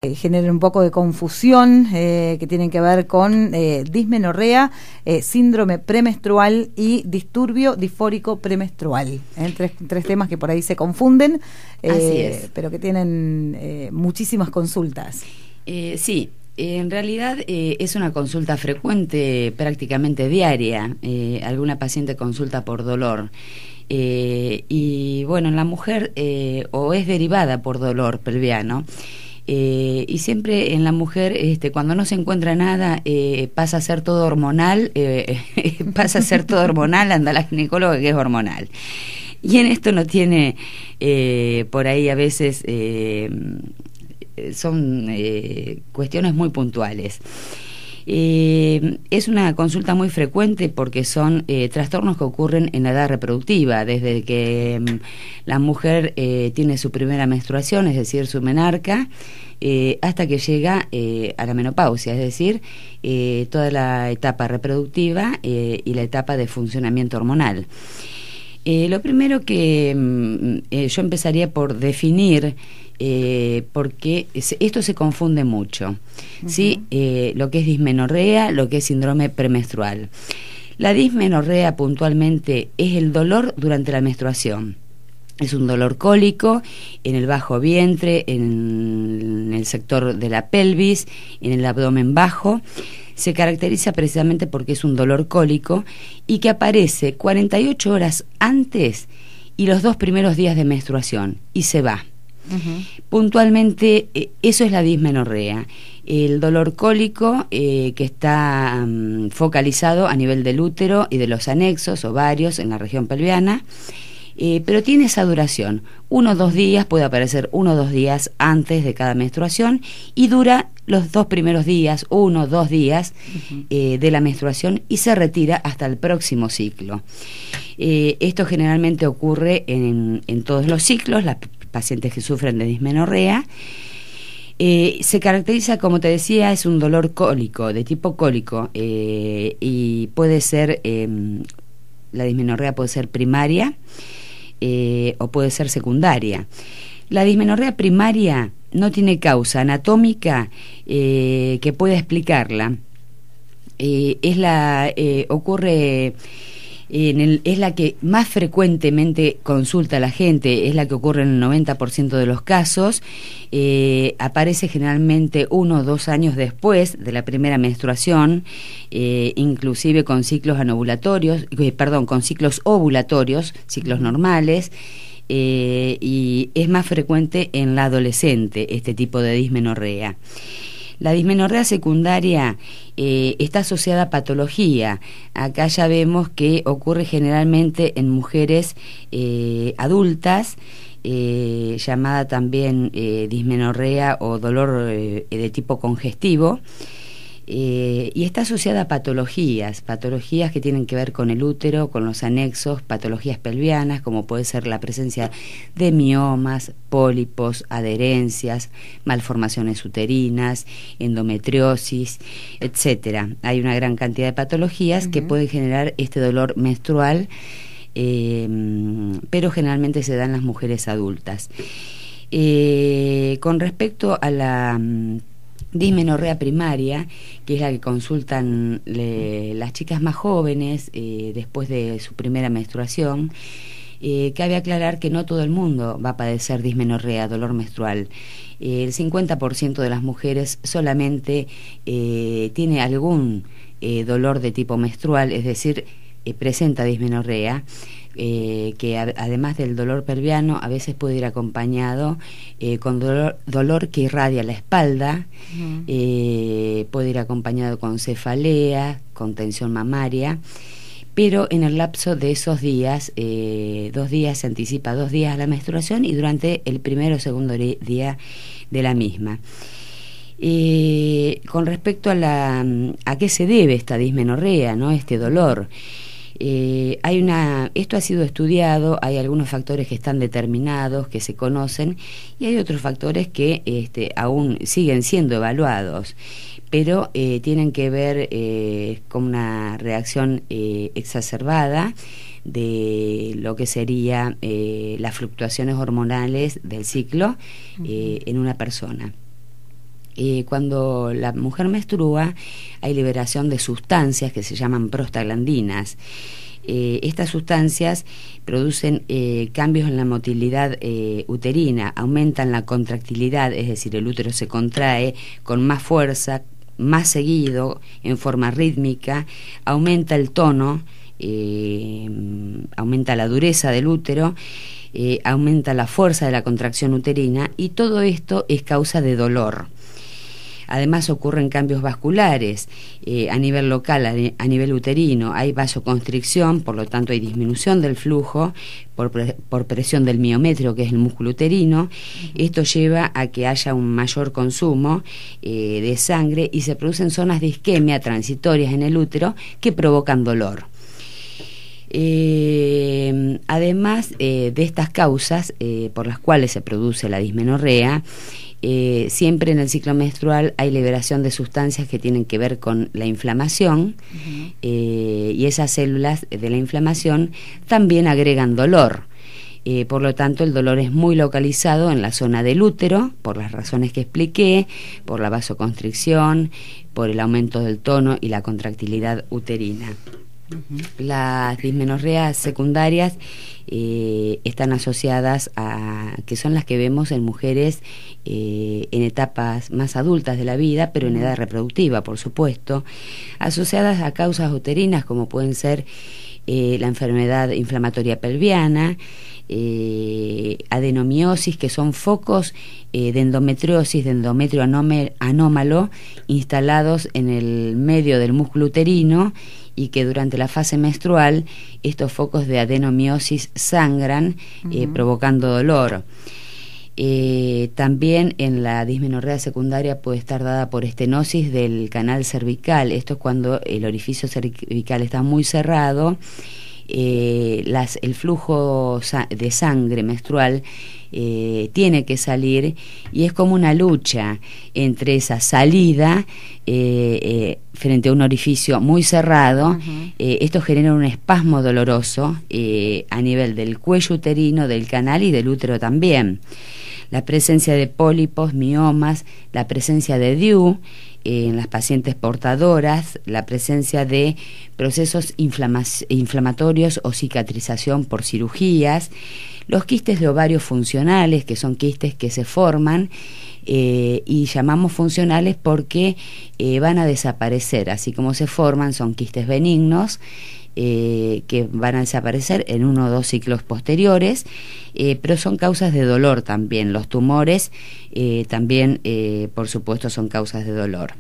Generan un poco de confusión, que tienen que ver con dismenorrea, síndrome premenstrual y disturbio disfórico premenstrual. Tres temas que por ahí se confunden, Así es. pero que tienen muchísimas consultas. Sí, en realidad es una consulta frecuente, prácticamente diaria. Alguna paciente consulta por dolor. Y bueno, en la mujer o es derivada por dolor pelviano. Y siempre en la mujer, cuando no se encuentra nada, pasa a ser todo hormonal, anda la ginecóloga que es hormonal. Y en esto no tiene, por ahí a veces, son cuestiones muy puntuales. Es una consulta muy frecuente porque son trastornos que ocurren en la edad reproductiva, desde que la mujer tiene su primera menstruación, es decir, su menarca, hasta que llega a la menopausia, es decir, toda la etapa reproductiva y la etapa de funcionamiento hormonal. Lo primero que yo empezaría por definir, porque esto se confunde mucho, ¿sí? Lo que es dismenorrea, lo que es síndrome premenstrual. La dismenorrea puntualmente es el dolor durante la menstruación. Es un dolor cólico en el bajo vientre, en el sector de la pelvis, en el abdomen bajo. Se caracteriza precisamente porque es un dolor cólico y que aparece 48 horas antes y los 2 primeros días de menstruación y se va. Puntualmente, eso es la dismenorrea, el dolor cólico que está focalizado a nivel del útero y de los anexos, ovarios, en la región pelviana, pero tiene esa duración, 1 o 2 días, puede aparecer 1 o 2 días antes de cada menstruación y dura los 2 primeros días, 1 o 2 días de la menstruación y se retira hasta el próximo ciclo. Esto generalmente ocurre en todos los ciclos, las pacientes que sufren de dismenorrea. Se caracteriza, como te decía, es un dolor cólico, de tipo cólico, y puede ser, la dismenorrea puede ser primaria o puede ser secundaria. La dismenorrea primaria no tiene causa anatómica que pueda explicarla. Ocurre es la que más frecuentemente consulta a la gente, es la que ocurre en el 90% de los casos. Aparece generalmente 1 o 2 años después de la primera menstruación, inclusive con ciclos con ciclos ovulatorios, ciclos normales, y es más frecuente en la adolescente este tipo de dismenorrea. La dismenorrea secundaria está asociada a patología. Acá ya vemos que ocurre generalmente en mujeres adultas, llamada también dismenorrea o dolor de tipo congestivo, y está asociada a patologías que tienen que ver con el útero, con los anexos, patologías pelvianas, como puede ser la presencia de miomas, pólipos, adherencias, malformaciones uterinas, endometriosis, etcétera. Hay una gran cantidad de patologías que pueden generar este dolor menstrual, pero generalmente se dan en las mujeres adultas. Con respecto a la dismenorrea primaria, que es la que consultan las chicas más jóvenes después de su primera menstruación, cabe aclarar que no todo el mundo va a padecer dismenorrea, dolor menstrual. El 50% de las mujeres solamente tiene algún dolor de tipo menstrual, es decir, presenta dismenorrea, que además del dolor pelviano a veces puede ir acompañado con dolor que irradia la espalda, puede ir acompañado con cefalea, con tensión mamaria, pero en el lapso de esos días, 2 días se anticipa, 2 días a la menstruación y durante el primero o segundo día de la misma. Con respecto a qué se debe esta dismenorrea, ¿no? Este dolor. Esto ha sido estudiado, hay algunos factores que están determinados, que se conocen, y hay otros factores que aún siguen siendo evaluados, pero tienen que ver con una reacción exacerbada de lo que sería las fluctuaciones hormonales del ciclo en una persona. Cuando la mujer menstrua hay liberación de sustancias que se llaman prostaglandinas. Estas sustancias producen cambios en la motilidad uterina, aumentan la contractilidad, es decir, el útero se contrae con más fuerza, más seguido, en forma rítmica, aumenta el tono, aumenta la dureza del útero, aumenta la fuerza de la contracción uterina, y todo esto es causa de dolor. Además ocurren cambios vasculares a nivel local, a nivel uterino. Hay vasoconstricción, por lo tanto hay disminución del flujo por presión del miometrio, que es el músculo uterino. Esto lleva a que haya un mayor consumo de sangre y se producen zonas de isquemia transitorias en el útero que provocan dolor. Además de estas causas por las cuales se produce la dismenorrea, siempre en el ciclo menstrual hay liberación de sustancias que tienen que ver con la inflamación, y esas células de la inflamación también agregan dolor. Por lo tanto, el dolor es muy localizado en la zona del útero, por las razones que expliqué, por la vasoconstricción, por el aumento del tono y la contractilidad uterina. Las dismenorreas secundarias están asociadas a, que son las que vemos en mujeres en etapas más adultas de la vida, pero en edad reproductiva, por supuesto, asociadas a causas uterinas como pueden ser la enfermedad inflamatoria pelviana, adenomiosis, que son focos de endometriosis, de endometrio anómalo instalados en el medio del músculo uterino, y que durante la fase menstrual estos focos de adenomiosis sangran, provocando dolor. También en la dismenorrea secundaria puede estar dada por estenosis del canal cervical. Esto es cuando el orificio cervical está muy cerrado, el flujo de sangre menstrual tiene que salir, y es como una lucha entre esa salida frente a un orificio muy cerrado. Esto genera un espasmo doloroso a nivel del cuello uterino, del canal y del útero también. La presencia de pólipos, miomas, la presencia de DIU en las pacientes portadoras, la presencia de procesos inflamatorios o cicatrización por cirugías, los quistes de ovario funcionales, que son quistes que se forman y llamamos funcionales porque van a desaparecer, así como se forman, son quistes benignos que van a desaparecer en 1 o 2 ciclos posteriores, pero son causas de dolor también. Los tumores también, por supuesto, son causas de dolor.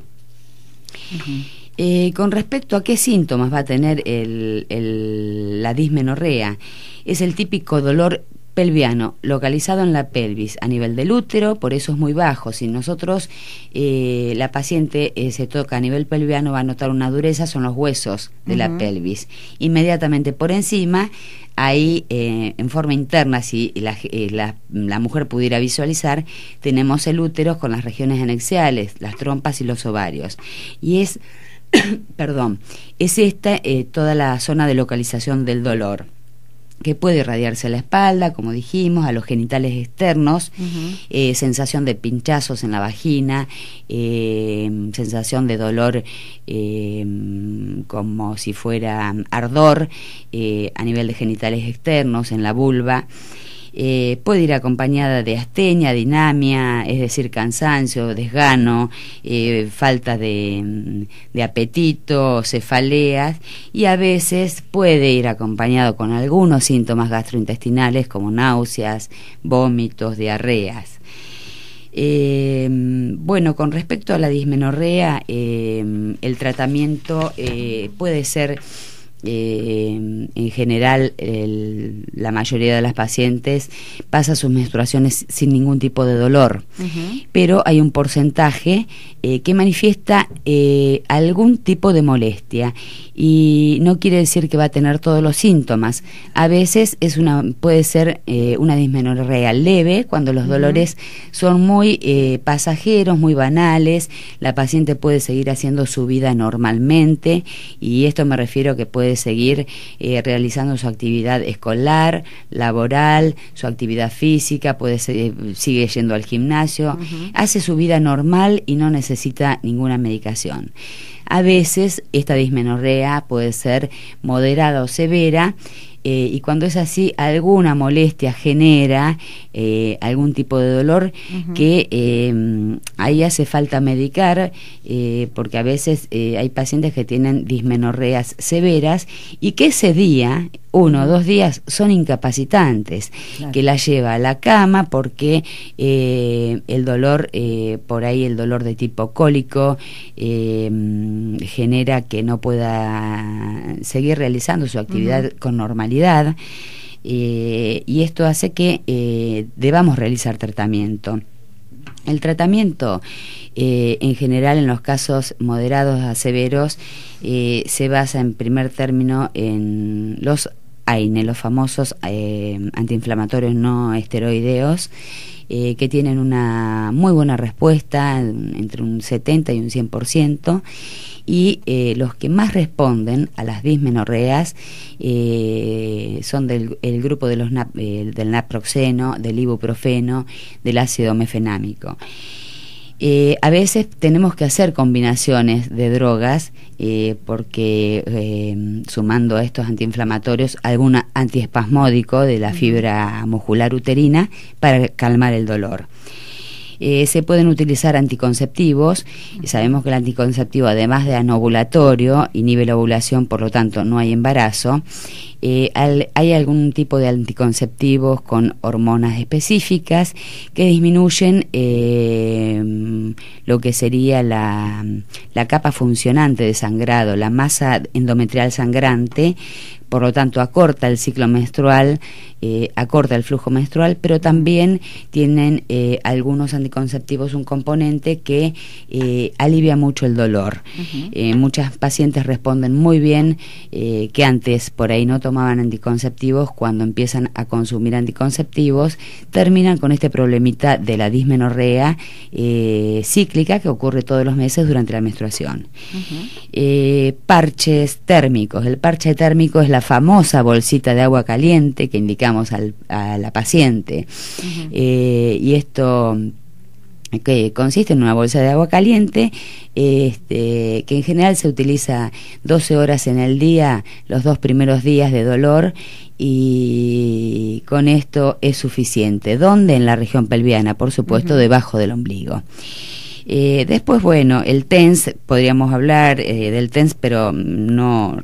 Con respecto a qué síntomas va a tener la dismenorrea, es el típico dolor pelviano localizado en la pelvis a nivel del útero, por eso es muy bajo. Si nosotros la paciente se toca a nivel pelviano, va a notar una dureza, son los huesos de la pelvis. Inmediatamente por encima, ahí en forma interna, si la mujer pudiera visualizar, tenemos el útero con las regiones anexiales, las trompas y los ovarios. Y es, perdón, es esta toda la zona de localización del dolor, que puede irradiarse a la espalda, como dijimos, a los genitales externos, sensación de pinchazos en la vagina, sensación de dolor como si fuera ardor a nivel de genitales externos, en la vulva. Puede ir acompañada de astenia, dinamia, es decir, cansancio, desgano, falta de apetito, cefaleas, y a veces puede ir acompañado con algunos síntomas gastrointestinales como náuseas, vómitos, diarreas. Bueno, con respecto a la dismenorrea, el tratamiento puede ser en general la mayoría de las pacientes pasa sus menstruaciones sin ningún tipo de dolor, pero hay un porcentaje que manifiesta algún tipo de molestia, y no quiere decir que va a tener todos los síntomas. A veces puede ser una dismenorrea leve, cuando los dolores son muy pasajeros, muy banales. La paciente puede seguir haciendo su vida normalmente, y esto me refiero que puede puede seguir realizando su actividad escolar, laboral, su actividad física, sigue yendo al gimnasio, hace su vida normal y no necesita ninguna medicación. A veces esta dismenorrea puede ser moderada o severa, y cuando es así, alguna molestia genera algún tipo de dolor que ahí hace falta medicar, porque a veces hay pacientes que tienen dismenorreas severas y que ese día, 1 o 2 días, son incapacitantes, claro, que la lleva a la cama porque el dolor, por ahí el dolor de tipo cólico, genera que no pueda seguir realizando su actividad con normalidad. Y esto hace que debamos realizar tratamiento. El tratamiento, en general, en los casos moderados a severos, se basa en primer término en los AINE, los famosos antiinflamatorios no esteroideos, que tienen una muy buena respuesta, entre un 70 y un 100%, y los que más responden a las dismenorreas son el grupo de los del naproxeno, del ibuprofeno, del ácido mefenámico. A veces tenemos que hacer combinaciones de drogas porque sumando a estos antiinflamatorios algún antiespasmódico de la fibra muscular uterina para calmar el dolor. Se pueden utilizar anticonceptivos. Sabemos que el anticonceptivo, además de anovulatorio, inhibe la ovulación, por lo tanto no hay embarazo. Hay algún tipo de anticonceptivos con hormonas específicas que disminuyen lo que sería la capa funcionante de sangrado, la masa endometrial sangrante, por lo tanto acorta el ciclo menstrual, acorta el flujo menstrual, pero también tienen algunos anticonceptivos un componente que alivia mucho el dolor. Muchas pacientes responden muy bien, que antes por ahí no tomaban anticonceptivos, cuando empiezan a consumir anticonceptivos terminan con este problemita de la dismenorrea cíclica que ocurre todos los meses durante la menstruación. Parches térmicos. El parche térmico es la famosa bolsita de agua caliente que indicamos a la paciente, y esto que consiste en una bolsa de agua caliente, que en general se utiliza 12 horas en el día, los 2 primeros días de dolor, y con esto es suficiente. ¿Dónde? En la región pelviana, por supuesto, debajo del ombligo. Después, bueno, el TENS, podríamos hablar del TENS, pero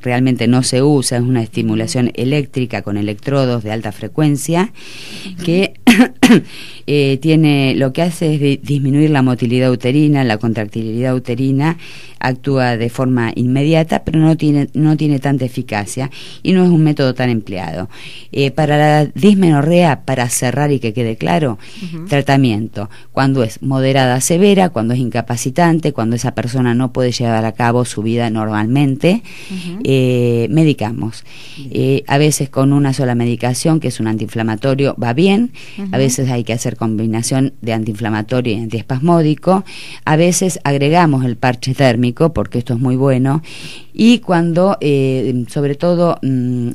realmente no se usa, es una estimulación eléctrica con electrodos de alta frecuencia que lo que hace es disminuir la motilidad uterina, la contractilidad uterina, actúa de forma inmediata, pero no tiene tanta eficacia y no es un método tan empleado. Para la dismenorrea, para cerrar y que quede claro, tratamiento cuando es moderada a severa, cuando es incapacitante, cuando esa persona no puede llevar a cabo su vida normalmente, medicamos. A veces con una sola medicación, que es un antiinflamatorio, va bien. A veces hay que hacer combinación de antiinflamatorio y antiespasmódico. A veces agregamos el parche térmico, porque esto es muy bueno. Y cuando, sobre todo,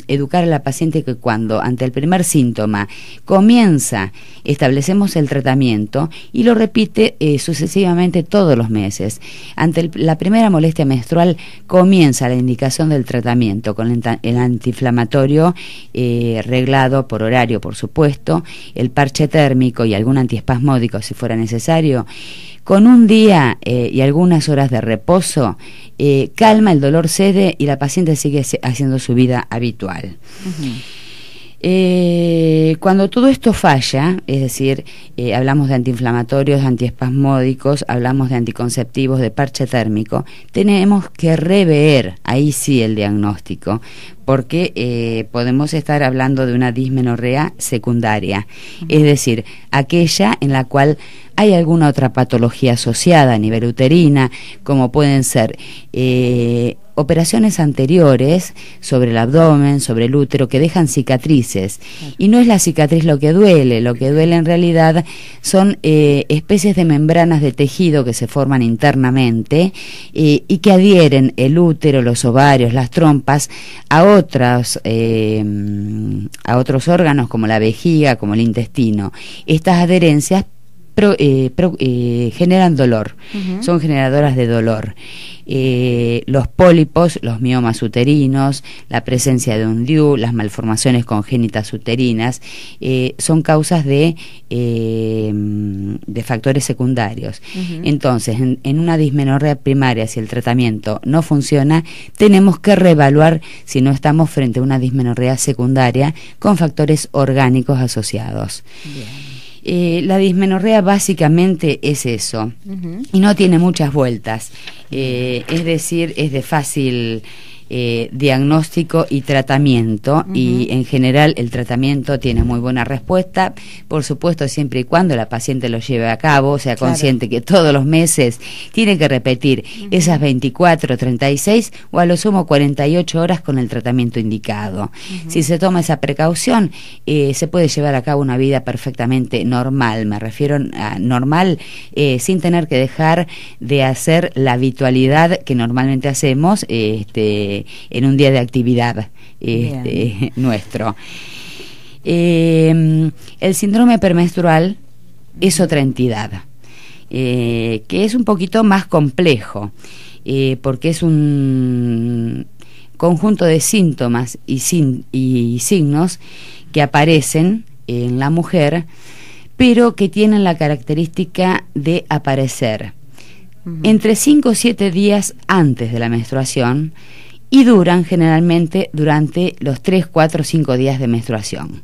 educar a la paciente que cuando ante el primer síntoma comienza, establecemos el tratamiento y lo repite sucesivamente todos los meses. Ante la primera molestia menstrual comienza la indicación del tratamiento con el antiinflamatorio reglado por horario, por supuesto, el parche térmico y algún antiespasmódico si fuera necesario. Con un día y algunas horas de reposo, calma, el dolor cede y la paciente sigue haciendo su vida habitual. Cuando todo esto falla, es decir, hablamos de antiinflamatorios, antiespasmódicos, hablamos de anticonceptivos, de parche térmico, tenemos que rever, ahí sí, el diagnóstico, porque podemos estar hablando de una dismenorrea secundaria, es decir, aquella en la cual hay alguna otra patología asociada a nivel uterina, como pueden ser operaciones anteriores sobre el abdomen, sobre el útero, que dejan cicatrices. Y no es la cicatriz lo que duele en realidad son especies de membranas de tejido que se forman internamente y que adhieren el útero, los ovarios, las trompas a otros órganos como la vejiga, como el intestino. Estas adherencias generan dolor, son generadoras de dolor. Los pólipos, los miomas uterinos, la presencia de un DIU, las malformaciones congénitas uterinas, son causas de factores secundarios. Entonces, en una dismenorrea primaria, si el tratamiento no funciona, tenemos que reevaluar si no estamos frente a una dismenorrea secundaria con factores orgánicos asociados. Bien. La dismenorrea básicamente es eso, y no tiene muchas vueltas, es decir, es de fácil diagnóstico y tratamiento, y en general el tratamiento tiene muy buena respuesta, por supuesto siempre y cuando la paciente lo lleve a cabo, sea consciente que todos los meses tiene que repetir esas 24, 36 o a lo sumo 48 horas con el tratamiento indicado. Si se toma esa precaución, se puede llevar a cabo una vida perfectamente normal, me refiero a normal sin tener que dejar de hacer la habitualidad que normalmente hacemos en un día de actividad nuestro. El síndrome premenstrual es otra entidad, que es un poquito más complejo, porque es un conjunto de síntomas y signos que aparecen en la mujer, pero que tienen la característica de aparecer entre 5 o 7 días antes de la menstruación, y duran generalmente durante los 3, 4, 5 días de menstruación.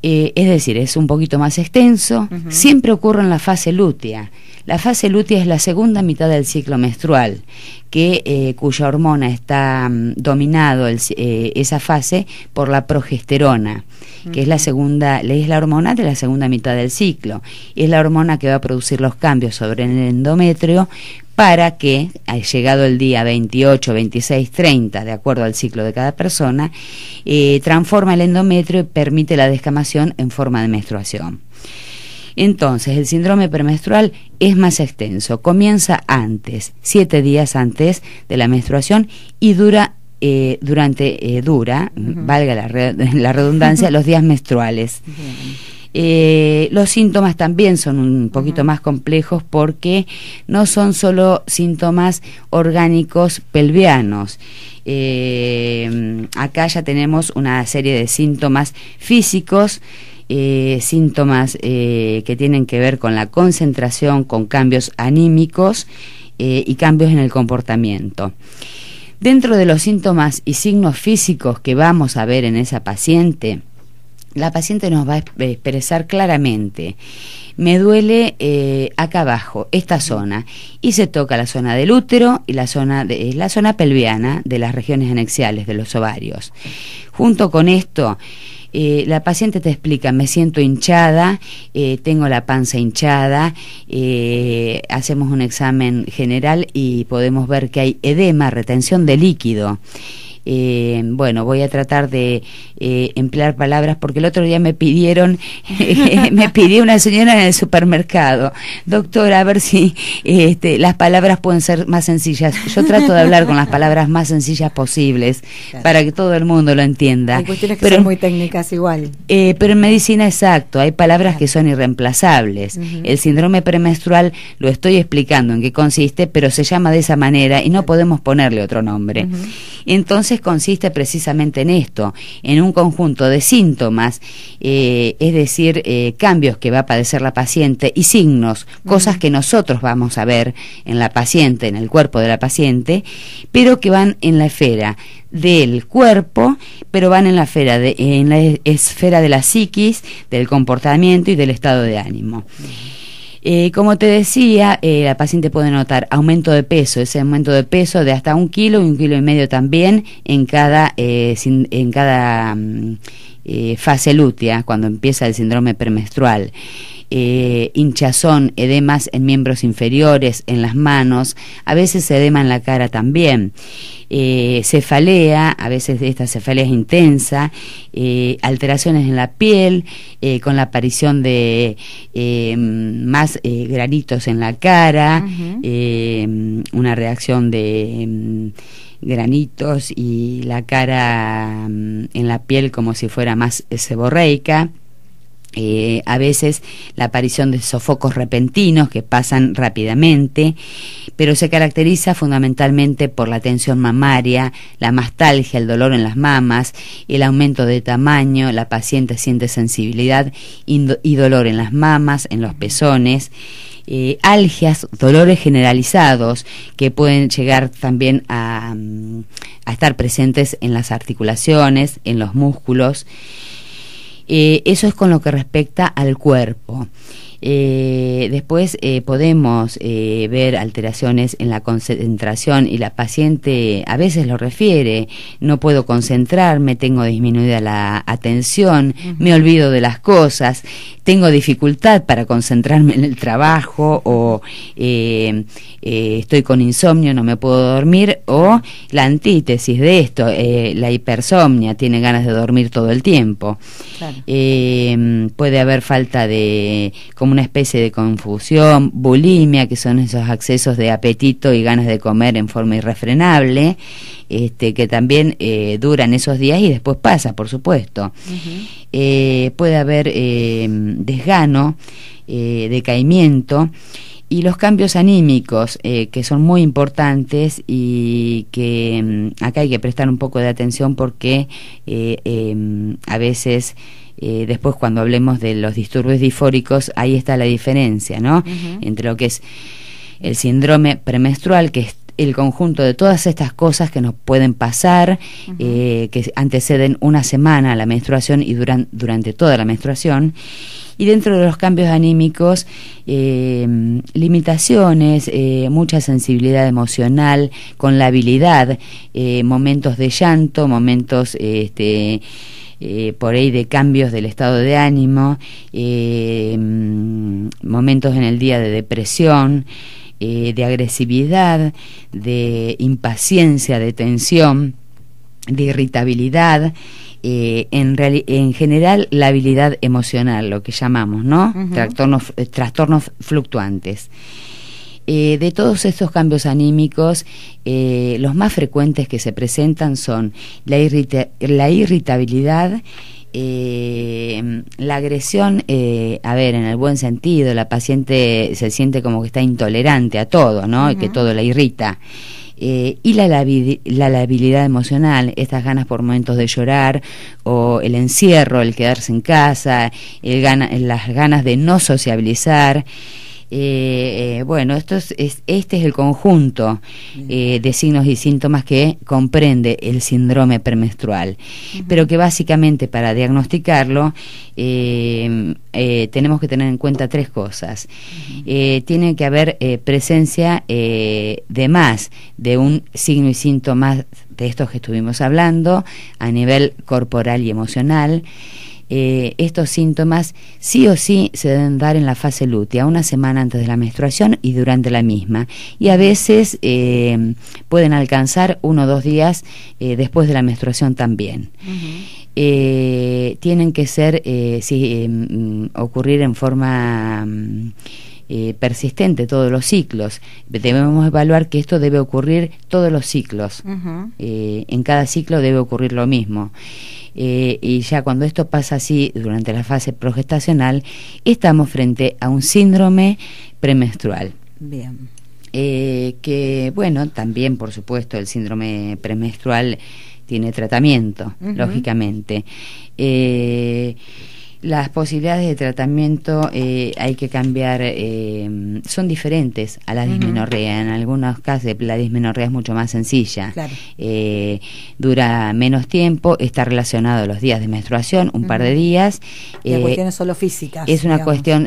Es decir, es un poquito más extenso, siempre ocurre en la fase lútea. La fase lútea es la segunda mitad del ciclo menstrual, cuya hormona está dominado esa fase por la progesterona, que es la hormona de la segunda mitad del ciclo. Es la hormona que va a producir los cambios sobre el endometrio para que, llegado el día 28, 26, 30, de acuerdo al ciclo de cada persona, transforma el endometrio y permite la descamación en forma de menstruación. Entonces, el síndrome premenstrual es más extenso, comienza antes, 7 días antes de la menstruación, y dura, valga la redundancia, los días menstruales. Los síntomas también son un poquito más complejos, porque no son solo síntomas orgánicos pelvianos. Acá ya tenemos una serie de síntomas físicos, síntomas que tienen que ver con la concentración, con cambios anímicos y cambios en el comportamiento. Dentro de los síntomas y signos físicos que vamos a ver en esa paciente, la paciente nos va a expresar claramente: me duele acá abajo, esta zona, y se toca la zona del útero y la zona pelviana de las regiones anexiales de los ovarios. Junto con esto, la paciente te explica: me siento hinchada, tengo la panza hinchada, hacemos un examen general y podemos ver que hay edema, retención de líquido. Bueno, voy a tratar de emplear palabras, porque el otro día me pidió una señora en el supermercado: doctora, a ver si las palabras pueden ser más sencillas. Yo trato de hablar con las palabras más sencillas posibles, para que todo el mundo lo entienda. Hay cuestiones que son muy técnicas igual. Pero en medicina, exacto, hay palabras que son irreemplazables. El síndrome premenstrual lo estoy explicando en qué consiste, pero se llama de esa manera y no podemos ponerle otro nombre. Entonces consiste precisamente en esto, en un conjunto de síntomas, es decir, cambios que va a padecer la paciente, y signos, cosas que nosotros vamos a ver en la paciente, en el cuerpo de la paciente, pero que van en la esfera del cuerpo, pero van en la esfera de la psiquis, del comportamiento y del estado de ánimo. Como te decía, la paciente puede notar aumento de peso, ese aumento de peso de hasta 1 kilo y 1,5 kilos también en cada fase lútea, cuando empieza el síndrome premenstrual. hinchazón, edemas en miembros inferiores, en las manos, a veces edema en la cara también. Cefalea, a veces esta cefalea es intensa, alteraciones en la piel, con la aparición de más granitos en la cara, una reacción de granitos y la cara en la piel como si fuera más seborreica. A veces la aparición de sofocos repentinos que pasan rápidamente, pero se caracteriza fundamentalmente por la tensión mamaria, la mastalgia, el dolor en las mamas, el aumento de tamaño, la paciente siente sensibilidad y dolor en las mamas, en los pezones, algias, dolores generalizados que pueden llegar también a estar presentes en las articulaciones, en los músculos. Eso es con lo que respecta al cuerpo. Después podemos ver alteraciones en la concentración y la paciente a veces lo refiere: no puedo concentrarme, tengo disminuida la atención, me olvido de las cosas, tengo dificultad para concentrarme en el trabajo, o estoy con insomnio, no me puedo dormir, o la antítesis de esto, la hipersomnia, tiene ganas de dormir todo el tiempo. Claro. Puede haber falta de, como una especie de confusión, bulimia, que son esos accesos de apetito y ganas de comer en forma irrefrenable, que también duran esos días y después pasa, por supuesto. Puede haber desgano, decaimiento, y los cambios anímicos, que son muy importantes y que acá hay que prestar un poco de atención, porque a veces después, cuando hablemos de los disturbios disfóricos, ahí está la diferencia, ¿no? Entre lo que es el síndrome premenstrual, que es el conjunto de todas estas cosas que nos pueden pasar, que anteceden una semana a la menstruación y duran durante toda la menstruación. Y dentro de los cambios anímicos, limitaciones, mucha sensibilidad emocional, con la habilidad, momentos de llanto, momentos por ahí de cambios del estado de ánimo, momentos en el día de depresión, de agresividad, de impaciencia, de tensión, de irritabilidad, en general la habilidad emocional, lo que llamamos, ¿no? Trastornos fluctuantes. De todos estos cambios anímicos, los más frecuentes que se presentan son la irritabilidad, la agresión, a ver, en el buen sentido, la paciente se siente como que está intolerante a todo, ¿no? Y que todo la irrita. Y la labilidad emocional, estas ganas por momentos de llorar, o el encierro, el quedarse en casa, las ganas de no sociabilizar. Bueno, este es el conjunto de signos y síntomas que comprende el síndrome premenstrual, pero que básicamente, para diagnosticarlo, tenemos que tener en cuenta tres cosas. Tiene que haber presencia de más de un signo y síntoma de estos que estuvimos hablando, a nivel corporal y emocional. Estos síntomas sí o sí se deben dar en la fase lútea, una semana antes de la menstruación y durante la misma, y a veces pueden alcanzar 1 o 2 días después de la menstruación también. Tienen que ser, ocurrir en forma persistente todos los ciclos. Debemos evaluar que esto debe ocurrir todos los ciclos. En cada ciclo debe ocurrir lo mismo. Y ya cuando esto pasa así durante la fase progestacional, estamos frente a un síndrome premenstrual. Bien. Que bueno, también por supuesto el síndrome premenstrual tiene tratamiento, lógicamente. Las posibilidades de tratamiento hay que cambiar, son diferentes a la dismenorrea. En algunos casos la dismenorrea es mucho más sencilla, claro. Dura menos tiempo, está relacionado a los días de menstruación, un par de días. La cuestión es solo física. Es una cuestión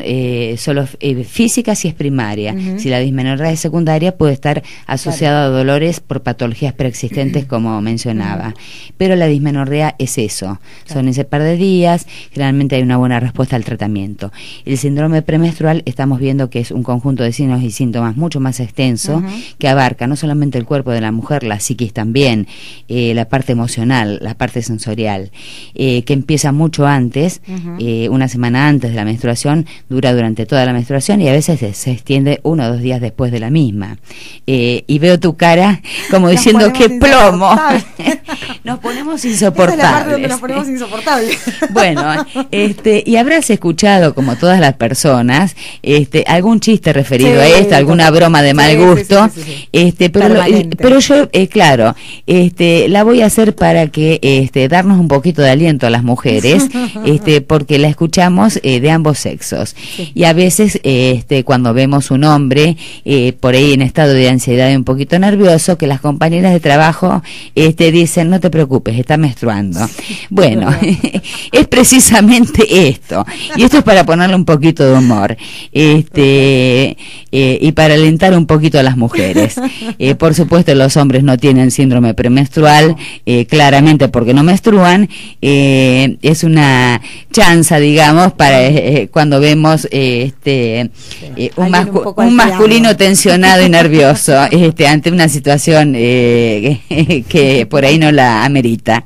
solo física si es primaria. Si la dismenorrea es secundaria, puede estar asociada a dolores por patologías preexistentes, como mencionaba. Pero la dismenorrea es eso, son ese par de días. Generalmente hay hay una buena respuesta al tratamiento. El síndrome premenstrual estamos viendo que es un conjunto de signos y síntomas mucho más extenso, que abarca no solamente el cuerpo de la mujer, la psiquis también, la parte emocional, la parte sensorial, que empieza mucho antes, una semana antes de la menstruación, dura durante toda la menstruación y a veces se extiende 1 o 2 días después de la misma. Y veo tu cara como diciendo que plomo. Nos ponemos insoportables. Esa es la parte donde nos ponemos insoportables. Bueno, y habrás escuchado, como todas las personas, algún chiste referido a esto, alguna broma de mal gusto, pero yo, claro, la voy a hacer para que darnos un poquito de aliento a las mujeres, porque la escuchamos de ambos sexos. Sí. Y a veces, cuando vemos un hombre por ahí en estado de ansiedad y un poquito nervioso, que las compañeras de trabajo dicen, no te preocupes, está menstruando. Sí, bueno, es precisamente esto. Y esto es para ponerle un poquito de humor. Y para alentar un poquito a las mujeres. Por supuesto, los hombres no tienen síndrome premenstrual, claramente porque no menstruan. Es una chanza, digamos, para cuando vemos un masculino tensionado y nervioso ante una situación que por ahí no la amerita.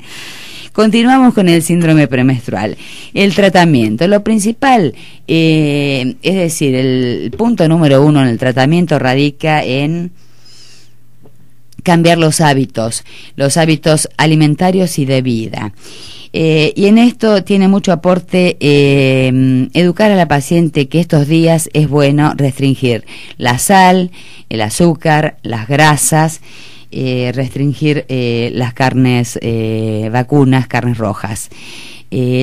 Continuamos con el síndrome premenstrual. El tratamiento, lo principal, es decir, el punto número 1 en el tratamiento radica en cambiar los hábitos alimentarios y de vida. Y en esto tiene mucho aporte educar a la paciente que estos días es bueno restringir la sal, el azúcar, las grasas, restringir las carnes vacunas, carnes rojas.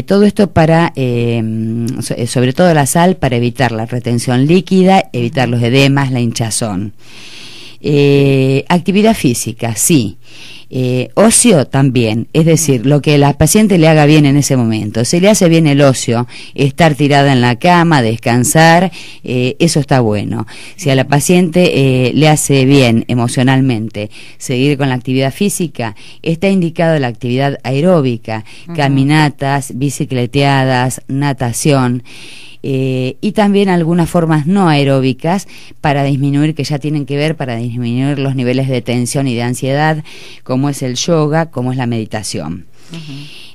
Todo esto para, sobre todo la sal, para evitar la retención líquida, evitar los edemas, la hinchazón. Actividad física, sí. Ocio también, es decir, lo que la paciente le haga bien en ese momento. Si le hace bien el ocio, estar tirada en la cama, descansar, eso está bueno. Si a la paciente le hace bien emocionalmente seguir con la actividad física, está indicado la actividad aeróbica, caminatas, bicicleteadas, natación. Y también algunas formas no aeróbicas para disminuir, que ya tienen que ver para disminuir los niveles de tensión y de ansiedad, como es el yoga, como es la meditación.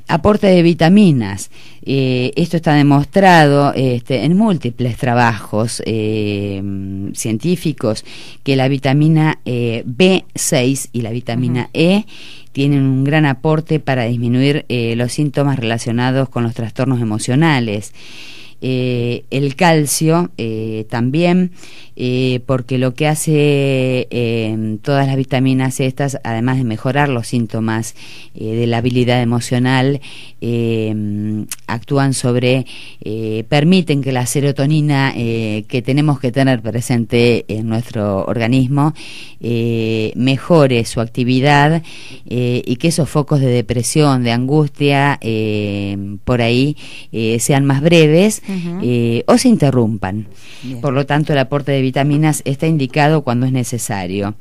Aporte de vitaminas. Esto está demostrado en múltiples trabajos científicos, que la vitamina B6 y la vitamina E tienen un gran aporte para disminuir los síntomas relacionados con los trastornos emocionales. El calcio también, porque lo que hace todas las vitaminas estas, además de mejorar los síntomas de la habilidad emocional, actúan sobre, permiten que la serotonina que tenemos que tener presente en nuestro organismo mejore su actividad, y que esos focos de depresión, de angustia, por ahí sean más breves o se interrumpan. Bien. Por lo tanto, el aporte de vitaminas está indicado cuando es necesario.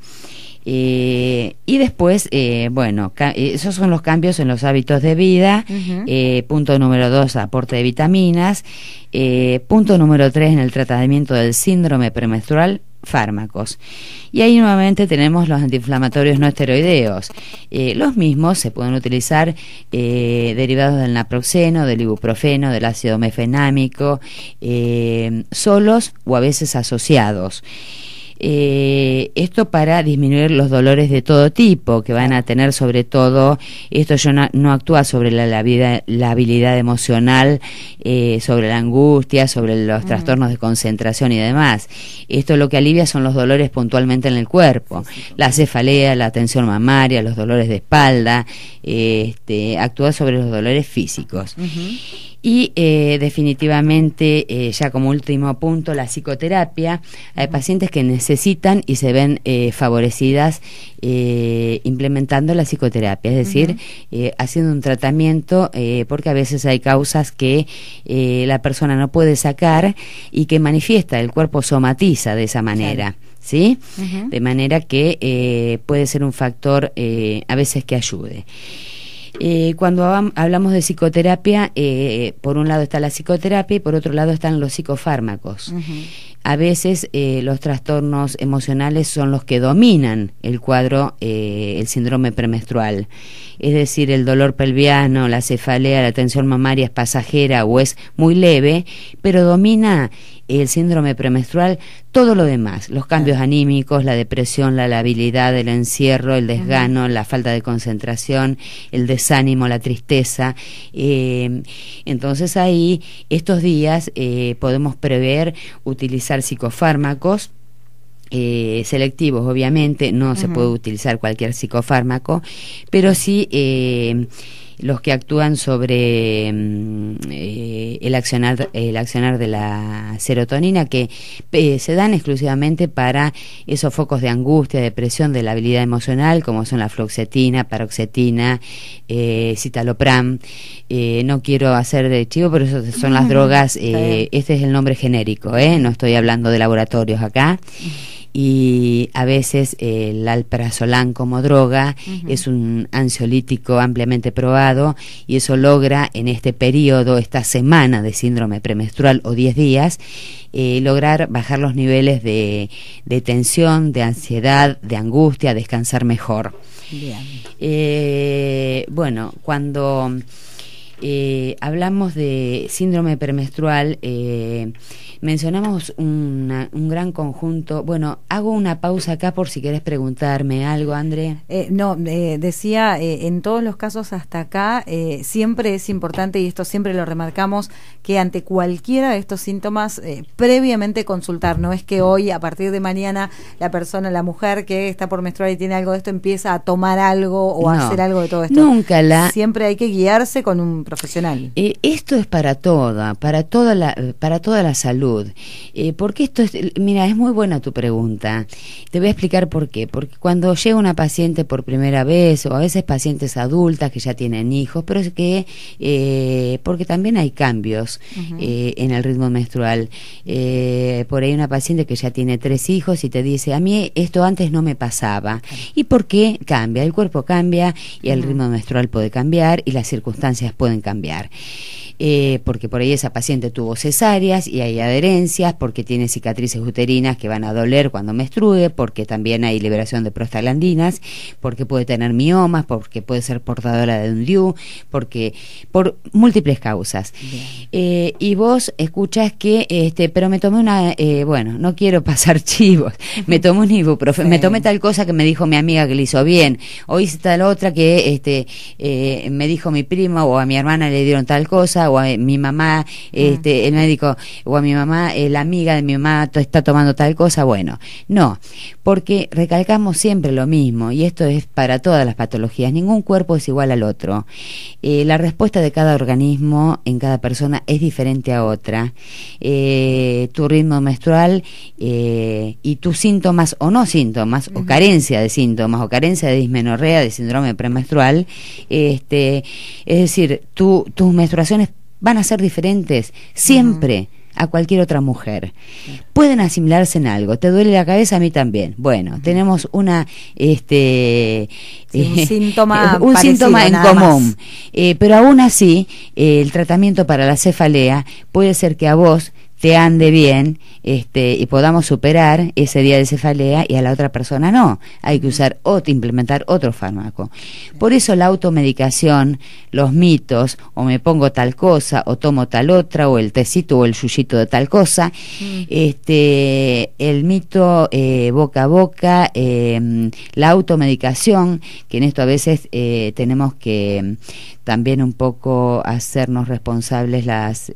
Y después, esos son los cambios en los hábitos de vida. Punto número 2, aporte de vitaminas. Punto número 3, en el tratamiento del síndrome premenstrual, fármacos. Y ahí nuevamente tenemos los antiinflamatorios no esteroideos. Los mismos se pueden utilizar derivados del naproxeno, del ibuprofeno, del ácido mefenámico, solos o a veces asociados. Esto para disminuir los dolores de todo tipo que van a tener, sobre todo, esto no actúa sobre la habilidad emocional, sobre la angustia, sobre los trastornos de concentración y demás. Esto lo que alivia son los dolores puntualmente en el cuerpo, la cefalea, la tensión mamaria, los dolores de espalda, actúa sobre los dolores físicos. Y definitivamente, ya como último punto, la psicoterapia. Hay pacientes que necesitan y se ven favorecidas implementando la psicoterapia, es decir, haciendo un tratamiento, porque a veces hay causas que la persona no puede sacar y que manifiesta, el cuerpo somatiza de esa manera. ¿Sí? De manera que puede ser un factor a veces que ayude. Cuando hablamos de psicoterapia, por un lado está la psicoterapia y por otro lado están los psicofármacos. A veces los trastornos emocionales son los que dominan el cuadro, el síndrome premenstrual. Es decir, el dolor pelviano, la cefalea, la tensión mamaria es pasajera o es muy leve, pero domina el síndrome premenstrual todo lo demás, los cambios anímicos, la depresión, la labilidad, el encierro, el desgano, la falta de concentración, el desánimo, la tristeza. Entonces ahí, estos días, podemos prever utilizar psicofármacos, selectivos, obviamente, no se puede utilizar cualquier psicofármaco, pero sí los que actúan sobre el accionar de la serotonina, que se dan exclusivamente para esos focos de angustia, depresión, de la habilidad emocional, como son la fluoxetina, paroxetina, citalopram. No quiero hacer de chivo, pero eso son las drogas, este es el nombre genérico, no estoy hablando de laboratorios acá. Y a veces el alprazolam como droga es un ansiolítico ampliamente probado, y eso logra en este periodo, esta semana de síndrome premenstrual o 10 días, lograr bajar los niveles de tensión, de ansiedad, de angustia, descansar mejor. Bien. Bueno, cuando hablamos de síndrome premenstrual, mencionamos un gran conjunto. Bueno, hago una pausa acá por si querés preguntarme algo, André. Decía, en todos los casos hasta acá, siempre es importante, y esto siempre lo remarcamos, que ante cualquiera de estos síntomas, previamente consultar. No es que hoy, a partir de mañana, la persona, la mujer que está por menstruar y tiene algo de esto, empieza a tomar algo o a hacer algo de todo esto. Siempre hay que guiarse con un profesional. Esto es para toda la salud. Porque esto es, mira, es muy buena tu pregunta. Te voy a explicar por qué. Porque cuando llega una paciente por primera vez, o a veces pacientes adultas que ya tienen hijos, pero es que porque también hay cambios en el ritmo menstrual. Por ahí una paciente que ya tiene 3 hijos y te dice: a mí esto antes no me pasaba. ¿Y por qué cambia? El cuerpo cambia y el ritmo menstrual puede cambiar y las circunstancias pueden cambiar. Porque por ahí esa paciente tuvo cesáreas y hay adherencias, porque tiene cicatrices uterinas que van a doler cuando menstrue, porque también hay liberación de prostaglandinas, porque puede tener miomas, porque puede ser portadora de un DIU, por múltiples causas. Y vos escuchás que, pero me tomé bueno, no quiero pasar chivos, me tomé un ibuprofeno, me tomé tal cosa que me dijo mi amiga que le hizo bien, o hice tal otra que me dijo mi prima, o a mi hermana le dieron tal cosa, o a mi mamá, el médico, o a mi mamá, la amiga de mi mamá está tomando tal cosa. Bueno, no, porque recalcamos siempre lo mismo, y esto es para todas las patologías: ningún cuerpo es igual al otro. La respuesta de cada organismo en cada persona es diferente a otra. Tu ritmo menstrual y tus síntomas o no síntomas, o carencia de síntomas, o carencia de dismenorrea, de síndrome premenstrual, es decir, tus menstruaciones van a ser diferentes siempre a cualquier otra mujer. Pueden asimilarse en algo. ¿Te duele la cabeza? A mí también. Bueno, tenemos un síntoma en común. Pero aún así, el tratamiento para la cefalea puede ser que a vos te ande bien, y podamos superar ese día de cefalea, y a la otra persona no. Hay que usar implementar otro fármaco. Por eso la automedicación, los mitos, o me pongo tal cosa, o tomo tal otra, o el tecito o el yuyito de tal cosa, el mito boca a boca, la automedicación, que en esto a veces tenemos que también un poco hacernos responsables las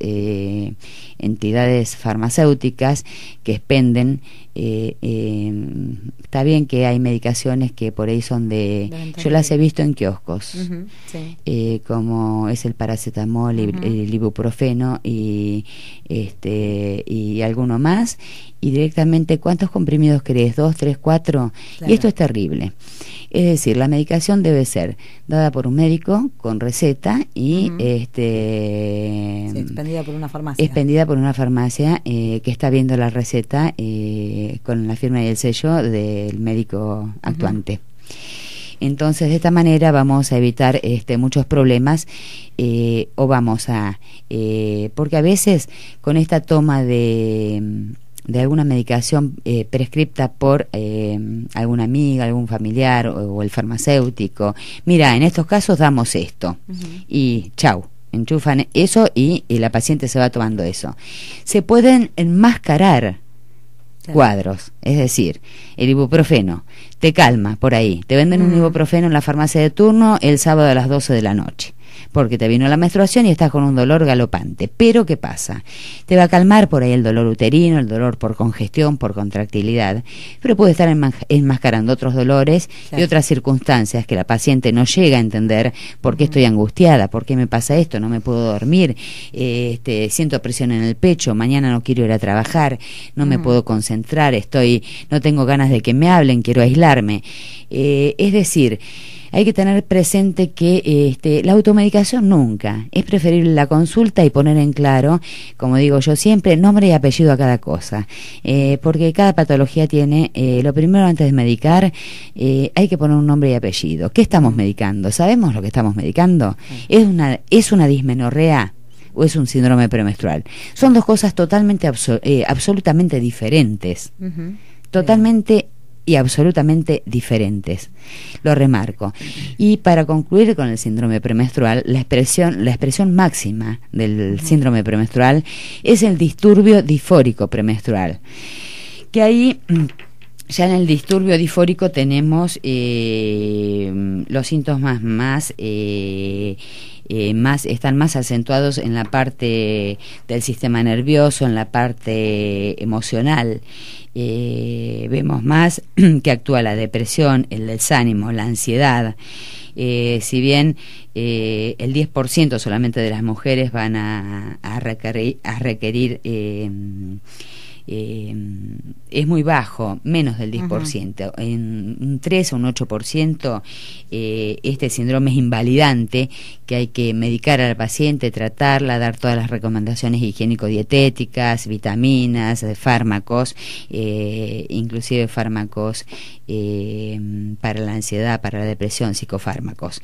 entidades farmacéuticas que expenden. Está bien que hay medicaciones que por ahí son yo las he visto en kioscos, como es el paracetamol, el ibuprofeno y alguno más, y directamente ¿cuántos comprimidos querés? 2, 3, 4, claro. Y esto es terrible. Es decir, la medicación debe ser dada por un médico con receta y expendida por una farmacia. Expendida por una farmacia que está viendo la receta con la firma y el sello del médico actuante. Entonces, de esta manera vamos a evitar muchos problemas, o vamos a... porque a veces con esta toma de alguna medicación prescripta por alguna amiga, algún familiar o el farmacéutico, mira, en estos casos damos esto, y chau, enchufan eso y la paciente se va tomando eso. Se pueden enmascarar cuadros, es decir, el ibuprofeno te calma por ahí, te venden un ibuprofeno en la farmacia de turno el sábado a las 12 de la noche, porque te vino la menstruación y estás con un dolor galopante. Pero ¿qué pasa? Te va a calmar por ahí el dolor uterino, el dolor por congestión, por contractilidad, pero puede estar enmascarando otros dolores y otras circunstancias que la paciente no llega a entender. ¿Por qué estoy angustiada? ¿Por qué me pasa esto? No me puedo dormir, siento presión en el pecho, mañana no quiero ir a trabajar, no me puedo concentrar, no tengo ganas de que me hablen, quiero aislarme. Es decir, hay que tener presente que la automedicación nunca. Es preferible la consulta y poner en claro, como digo yo siempre, nombre y apellido a cada cosa. Porque cada patología tiene, lo primero antes de medicar, hay que poner un nombre y apellido. ¿Qué estamos medicando? ¿Sabemos lo que estamos medicando? ¿Es una dismenorrea o es un síndrome premenstrual? Son dos cosas totalmente, absolutamente diferentes. Totalmente y absolutamente diferentes, lo remarco. Y para concluir con el síndrome premenstrual, la expresión máxima del síndrome premenstrual es el disturbio disfórico premenstrual, que ahí ya en el disturbio disfórico tenemos los síntomas están más acentuados en la parte del sistema nervioso, en la parte emocional. Vemos más que actúa la depresión, el desánimo, la ansiedad. Si bien el 10% solamente de las mujeres van a requerir es muy bajo, menos del 10%. En un 3 o un 8% este síndrome es invalidante, que hay que medicar a la paciente, tratarla, dar todas las recomendaciones higiénico-dietéticas, vitaminas, fármacos, inclusive fármacos para la ansiedad, para la depresión, psicofármacos.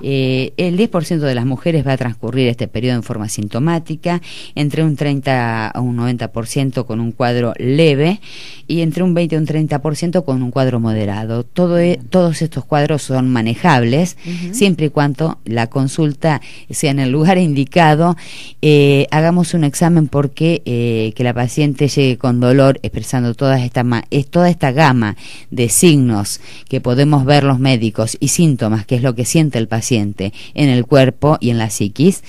El 10% de las mujeres va a transcurrir este periodo en forma sintomática, entre un 30 a un 90% con un cuadro leve y entre un 20 a un 30% con un cuadro moderado. Todos estos cuadros son manejables siempre y cuando la consulta sea en el lugar indicado. Hagamos un examen porque que la paciente llegue con dolor expresando toda esta gama de signos que podemos ver los médicos y síntomas, que es lo que siente el paciente en el cuerpo y en la psiquis.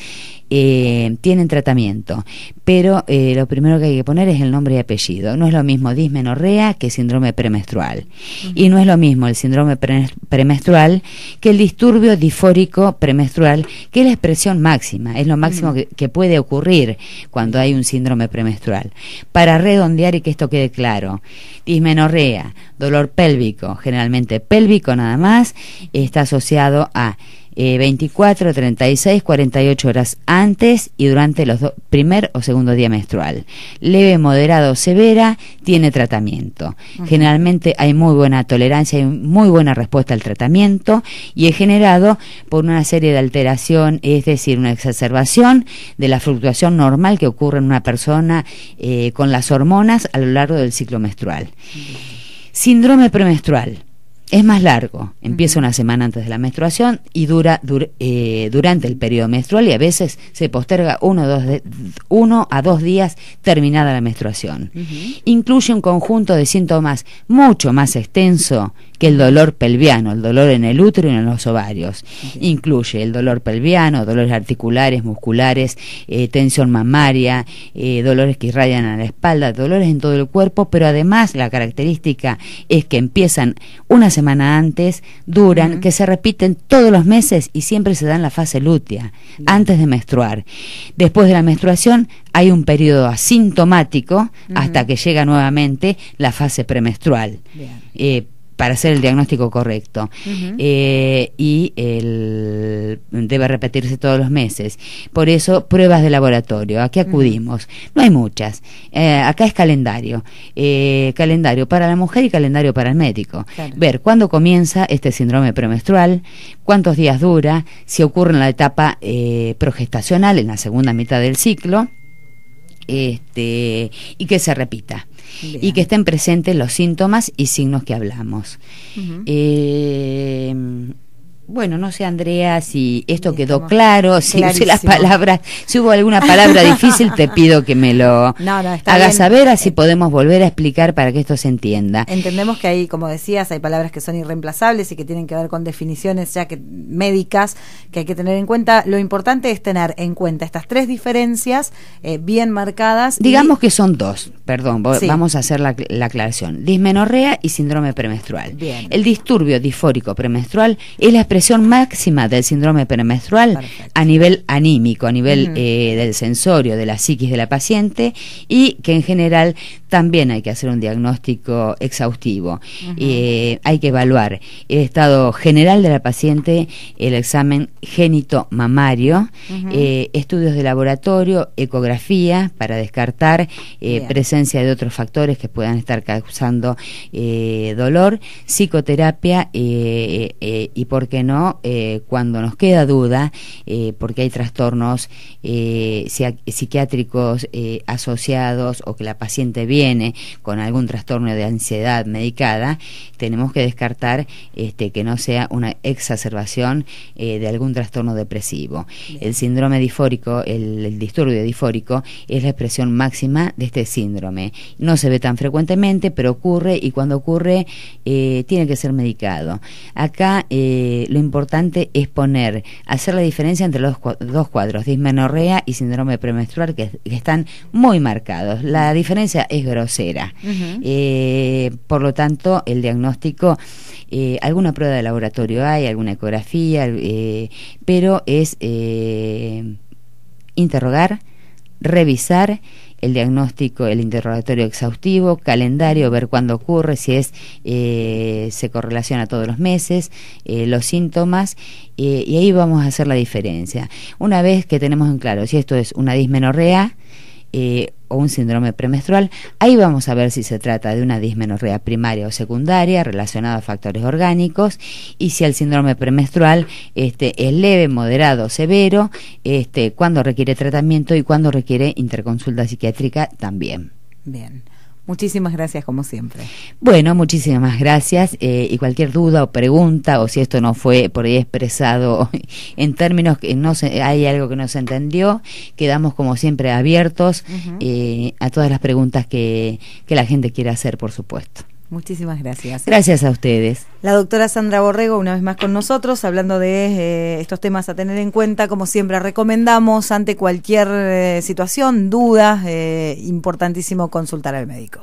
Tienen tratamiento, pero lo primero que hay que poner es el nombre y apellido. No es lo mismo dismenorrea que síndrome premenstrual, y no es lo mismo el síndrome premenstrual que el disturbio disfórico premenstrual, que es la expresión máxima, es lo máximo que puede ocurrir cuando hay un síndrome premenstrual. Para redondear y que esto quede claro, dismenorrea, dolor pélvico, generalmente pélvico nada más, está asociado a 24, 36, 48 horas antes y durante los primer o segundo día menstrual. Leve, moderado o severa, tiene tratamiento. Generalmente hay muy buena tolerancia y muy buena respuesta al tratamiento, y es generado por una serie de alteración, es decir, una exacerbación de la fluctuación normal que ocurre en una persona con las hormonas a lo largo del ciclo menstrual. Síndrome premenstrual es más largo, empieza una semana antes de la menstruación y dura durante el periodo menstrual, y a veces se posterga 1 a 2 días terminada la menstruación. Incluye un conjunto de síntomas mucho más extenso que el dolor pelviano, el dolor en el útero y en los ovarios. Incluye el dolor pelviano, dolores articulares, musculares, tensión mamaria, dolores que irradian a la espalda, dolores en todo el cuerpo, pero además la característica es que empiezan una semana antes, duran, que se repiten todos los meses y siempre se da en la fase lútea, antes de menstruar. Después de la menstruación hay un periodo asintomático hasta que llega nuevamente la fase premenstrual. para hacer el diagnóstico correcto. Y debe repetirse todos los meses. Por eso, pruebas de laboratorio. ¿A qué acudimos? No hay muchas. Acá es calendario. Calendario para la mujer y calendario para el médico. Claro. Ver cuándo comienza este síndrome premenstrual, cuántos días dura, si ocurre en la etapa progestacional, en la segunda mitad del ciclo, y que se repita. Bien. Y que estén presentes los síntomas y signos que hablamos. Bueno, no sé, Andrea, si esto quedó claro, si usé las palabras, si hubo alguna palabra difícil, te pido que me lo hagas saber, así podemos volver a explicar para que esto se entienda. Entendemos que hay, como decías, hay palabras que son irreemplazables y que tienen que ver con definiciones ya que médicas que hay que tener en cuenta. Lo importante es tener en cuenta estas tres diferencias bien marcadas. Digamos que son dos, perdón, vamos a hacer la aclaración. Dismenorrea y síndrome premenstrual. Bien. El disturbio disfórico premenstrual es la expresión máxima del síndrome premenstrual a nivel anímico, a nivel del sensorio, de la psiquis de la paciente, y que en general también hay que hacer un diagnóstico exhaustivo. Hay que evaluar el estado general de la paciente, el examen génito-mamario, estudios de laboratorio, ecografía para descartar presencia de otros factores que puedan estar causando dolor, psicoterapia y por qué no, cuando nos queda duda, porque hay trastornos psiquiátricos asociados o que la paciente viene con algún trastorno de ansiedad medicada, tenemos que descartar que no sea una exacerbación de algún trastorno depresivo. Bien. El síndrome disfórico, el disturbio disfórico, es la expresión máxima de este síndrome. No se ve tan frecuentemente, pero ocurre, y cuando ocurre tiene que ser medicado. Acá lo importante es hacer la diferencia entre los dos cuadros, dismenorrea y síndrome premenstrual, que están muy marcados. La diferencia es grosera. Por lo tanto, el diagnóstico, alguna prueba de laboratorio hay, alguna ecografía, pero es interrogar, revisar el diagnóstico, el interrogatorio exhaustivo, calendario, ver cuándo ocurre, si se correlaciona todos los meses, los síntomas, y ahí vamos a hacer la diferencia. Una vez que tenemos en claro si esto es una dismenorrea o un síndrome premenstrual, ahí vamos a ver si se trata de una dismenorrea primaria o secundaria relacionada a factores orgánicos, y si el síndrome premenstrual es leve, moderado, severo, cuándo requiere tratamiento y cuándo requiere interconsulta psiquiátrica también. Bien. Muchísimas gracias, como siempre. Bueno, muchísimas gracias, y cualquier duda o pregunta, o si esto no fue por ahí expresado en términos que hay algo que no se entendió, quedamos como siempre abiertos a todas las preguntas que la gente quiera hacer, por supuesto. Muchísimas gracias. Gracias a ustedes. La doctora Sandra Borrego, una vez más con nosotros, hablando de estos temas a tener en cuenta. Como siempre, recomendamos ante cualquier situación, duda, importantísimo consultar al médico.